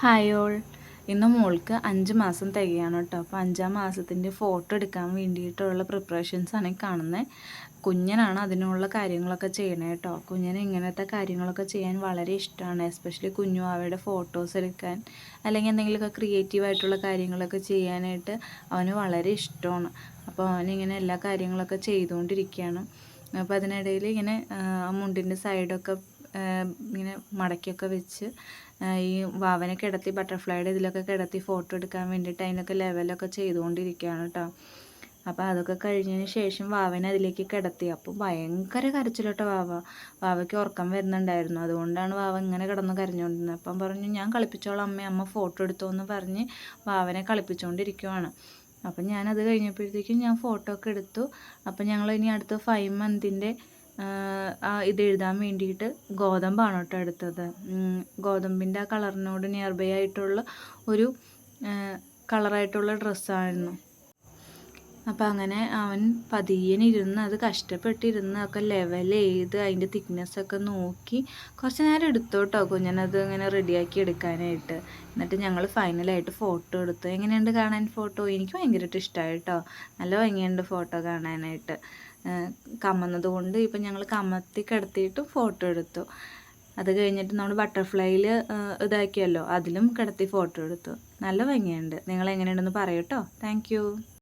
Hi all. ഇന്ന് മോൾക്ക് 5 മാസം തികയാണ് കേട്ടോ. അപ്പോൾ 5-ാം മാസത്തിൻ്റെ ഫോട്ടോ എടുക്കാൻ വേണ്ടിയിട്ടുള്ള പ്രിപ്പറേഷൻസാണ് ഈ കാണുന്നത്. കുഞ്ഞനാണ് അതിനുള്ള കാര്യങ്ങളൊക്കെ ചെയ്യണേ കേട്ടോ. കുഞ്ഞിന് ഇങ്ങനത്തെ കാര്യങ്ങളൊക്കെ ചെയ്യാൻ വളരെ ഇഷ്ടമാണ്. എസ്പെഷ്യലി കുഞ്ഞു അവയുടെ ഫോട്ടോസ് എടുക്കാൻ അല്ലെങ്കിൽ എന്തെങ്കിലുമൊക്കെ ക്രിയേറ്റീവായിട്ടുള്ള കാര്യങ്ങളൊക്കെ ചെയ്യാനായിട്ട് അവന് വളരെ ഇഷ്ടമാണ്. അപ്പോൾ അവനിങ്ങനെ എല്ലാ കാര്യങ്ങളൊക്കെ ചെയ്തുകൊണ്ടിരിക്കുകയാണ്. അപ്പോൾ അതിനിടയിൽ ഇങ്ങനെ മുണ്ടിൻ്റെ സൈഡൊക്കെ ഇങ്ങനെ മടക്കിയൊക്കെ വെച്ച് ഈ വാവനെ കിടത്തി ബട്ടർഫ്ലൈയുടെ ഇതിലൊക്കെ കിടത്തി ഫോട്ടോ എടുക്കാൻ വേണ്ടിയിട്ട് അതിനൊക്കെ ലെവലൊക്കെ ചെയ്തുകൊണ്ടിരിക്കുകയാണ് കേട്ടോ. അപ്പോൾ അതൊക്കെ കഴിഞ്ഞതിന് ശേഷം വാവനെ അതിലേക്ക് കിടത്തി. അപ്പോൾ ഭയങ്കര കരച്ചിൽ കേട്ടോ. വാവയ്ക്ക് ഉറക്കം വരുന്നുണ്ടായിരുന്നു. അതുകൊണ്ടാണ് വാവ ഇങ്ങനെ കിടന്ന് കരഞ്ഞുകൊണ്ടിരുന്നത്. അപ്പം പറഞ്ഞു, ഞാൻ കളിപ്പിച്ചോളാം അമ്മ ഫോട്ടോ എടുത്തോ എന്ന് പറഞ്ഞ് വാവനെ കളിപ്പിച്ചുകൊണ്ടിരിക്കുവാണ്. അപ്പം ഞാനത് കഴിഞ്ഞപ്പോഴത്തേക്കും ഞാൻ ഫോട്ടോ ഒക്കെ എടുത്തു. അപ്പം ഞങ്ങൾ ഇനി അടുത്ത 5 മന്തിൻ്റെ ഇത് എഴുതാൻ വേണ്ടിയിട്ട് ഗോതമ്പാണ് കേട്ടോ എടുത്തത്. ഗോതമ്പിൻ്റെ ആ കളറിനോട് നിയർ ബൈ ആയിട്ടുള്ള ഒരു കളറായിട്ടുള്ള ഡ്രസ്സായിരുന്നു. അപ്പോൾ അങ്ങനെ അവൻ പതിയനിരുന്ന് അത് കഷ്ടപ്പെട്ടിരുന്ന് ഒക്കെ ലെവൽ ചെയ്ത് അതിൻ്റെ തിക്നെസ്സൊക്കെ നോക്കി കുറച്ച് നേരം എടുത്തു കേട്ടോ കുഞ്ഞനത് ഇങ്ങനെ റെഡിയാക്കി എടുക്കാനായിട്ട്. എന്നിട്ട് ഞങ്ങൾ ഫൈനലായിട്ട് ഫോട്ടോ എടുത്തു. എങ്ങനെയുണ്ട് കാണാൻ ഫോട്ടോ? എനിക്ക് ഭയങ്കരമായിട്ട് ഇഷ്ടമായി കേട്ടോ. നല്ല ഭംഗിയുണ്ട് ഫോട്ടോ കാണാനായിട്ട്. കമന്നത് കൊണ്ട് ഇപ്പം ഞങ്ങൾ കമത്തി കിടത്തിയിട്ട് ഫോട്ടോ എടുത്തു. അത് കഴിഞ്ഞിട്ട് നമ്മൾ ബട്ടർഫ്ലൈയിൽ ഇതാക്കിയല്ലോ, അതിലും കിടത്തി ഫോട്ടോ എടുത്തു. നല്ല ഭംഗിയുണ്ട്. നിങ്ങൾ എങ്ങനെയുണ്ടെന്ന് പറയൂ കേട്ടോ. Thank you.